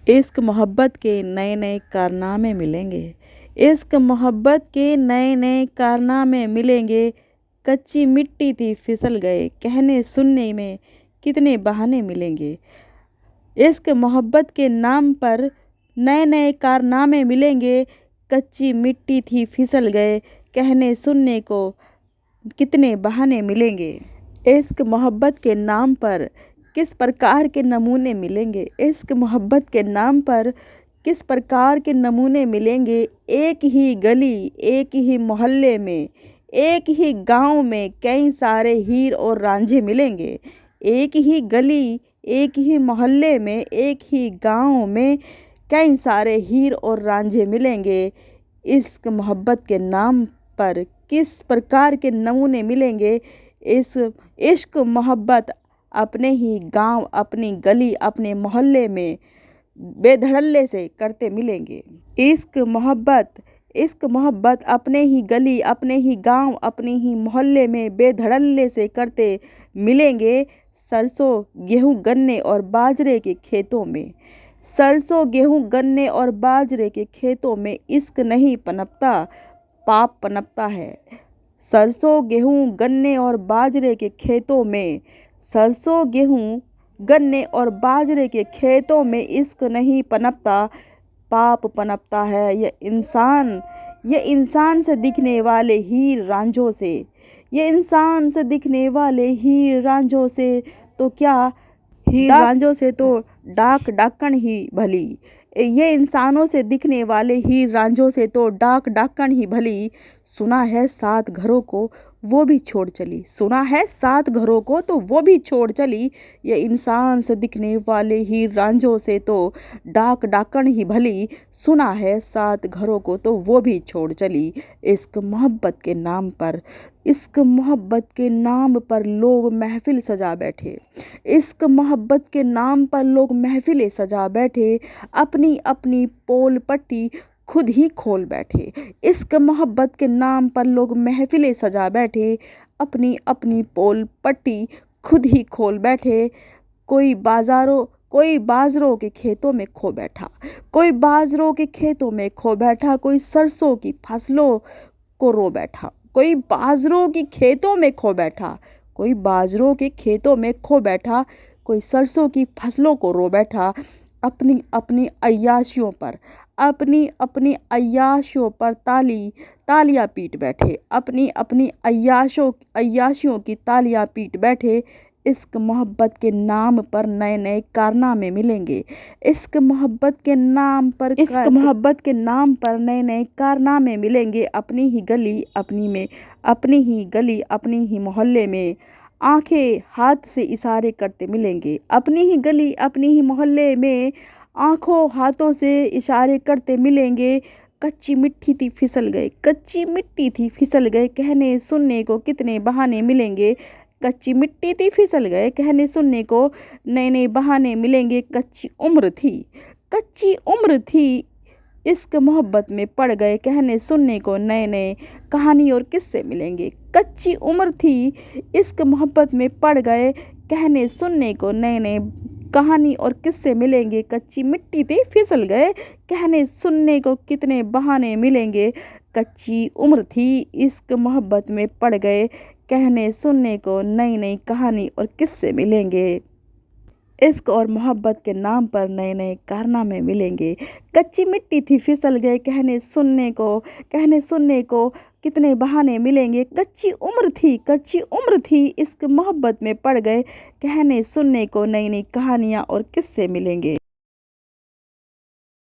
इश्क मोहब्बत के नए नए कारनामे मिलेंगे। इश्क मोहब्बत के नए नए कारनामे मिलेंगे। कच्ची मिट्टी थी फिसल गए, कहने सुनने में कितने बहाने मिलेंगे। इश्क मोहब्बत के नाम पर नए नए कारनामे मिलेंगे। कच्ची मिट्टी थी फिसल गए, कहने सुनने को कितने बहाने मिलेंगे। इश्क मोहब्बत के नाम पर किस प्रकार के नमूने मिलेंगे। इश्क मोहब्बत के नाम पर किस प्रकार के नमूने मिलेंगे। एक ही गली, एक ही मोहल्ले में, एक ही गांव में कई सारे हीर और रांझे मिलेंगे। एक ही गली, एक ही मोहल्ले में, एक ही गांव में कई सारे हीर और रांझे मिलेंगे। इश्क मोहब्बत के नाम पर किस प्रकार के नमूने मिलेंगे। इस इश्क मोहब्बत अपने ही गांव, अपनी गली, अपने मोहल्ले में बेधड़ल्ले से करते मिलेंगे। इश्क मोहब्बत अपने ही गली, अपने ही गांव, अपने ही मोहल्ले में बेधड़ल्ले से करते मिलेंगे। सरसों गेहूं गन्ने और बाजरे के खेतों में, सरसों गेहूं गन्ने और बाजरे के खेतों में इश्क नहीं पनपता, पाप पनपता है। सरसों गेहूं गन्ने और बाजरे के खेतों में, सरसों गेहूं गन्ने और बाजरे के खेतों में इश्क नहीं पनपता, पाप पनपता है। यह इंसान से दिखने वाले हीर रांझों से, ये इंसान से दिखने वाले हीर रांझों से तो क्या, हीर रांझों से तो डाक डाकन ही भली। ये इंसानों से दिखने वाले हीर रांझों से तो डाक डाकन ही भली। सुना है 7 घरों को वो भी छोड़ चली, सुना है 7 घरों को तो वो भी छोड़ चली। ये इंसान से दिखने वाले हीर रांझों से तो डाक डाकन ही भली। सुना है 7 घरों को तो वो भी छोड़ चली। इश्क मोहब्बत के नाम पर, इश्क मोहब्बत के नाम पर लोग महफिल सजा बैठे। इश्क मोहब्बत के नाम पर लोग महफिलें सजा बैठे। अपनी अपनी पोल पट्टी खुद ही खोल बैठे। इश्क मोहब्बत के नाम पर लोग महफिलें सजा बैठे। अपनी अपनी पोल पट्टी खुद ही खोल बैठे। कोई बाजरों के खेतों में खो बैठा, कोई बाजरों के खेतों में खो बैठा, कोई सरसों की फसलों को रो बैठा। कोई बाजरों की खेतों में खो बैठा, कोई बाजरों के खेतों में खो बैठा, कोई सरसों की फसलों को रो बैठा। अपनी अपनी अय्याशियों पर, अपनी अपनी अय्याशियों पर तालियां पीट बैठे। अपनी अपनी अय्याशियों की तालियां पीट बैठे। इश्क मोहब्बत के नाम पर नए नए कारनामे मिलेंगे। इश्क मोहब्बत के नाम पर नए नए कारनामे मिलेंगे। अपनी ही गली, अपनी ही मोहल्ले में आंखें हाथ से इशारे करते मिलेंगे। अपनी ही गली, अपनी ही मोहल्ले में आंखों हाथों से इशारे करते मिलेंगे। कच्ची मिट्टी थी फिसल गए, कच्ची मिट्टी थी फिसल गए, कहने सुनने को कितने बहाने मिलेंगे। कच्ची मिट्टी थी फिसल गए, कहने सुनने को नए नए बहाने मिलेंगे। कच्ची उम्र थी इश्क मोहब्बत में पड़ गए, कहने सुनने को नए नए कहानी और किस्से मिलेंगे। कच्ची उम्र थी इश्क मोहब्बत में पड़ गए, कहने सुनने को नए नए कहानी और किस्से मिलेंगे। कच्ची मिट्टी थी फिसल गए, कहने सुनने को कितने बहाने मिलेंगे। कच्ची उम्र थी इश्क मोहब्बत में पड़ गए, कहने सुनने को नई नई कहानी और किस्से मिलेंगे। इश्क और मोहब्बत के नाम पर नए नए कारनामे मिलेंगे। कच्ची मिट्टी थी फिसल गए, कहने सुनने को कितने बहाने मिलेंगे। कच्ची उम्र थी इश्क मोहब्बत में पड़ गए, कहने सुनने को नई नई कहानियाँ और किस्से मिलेंगे।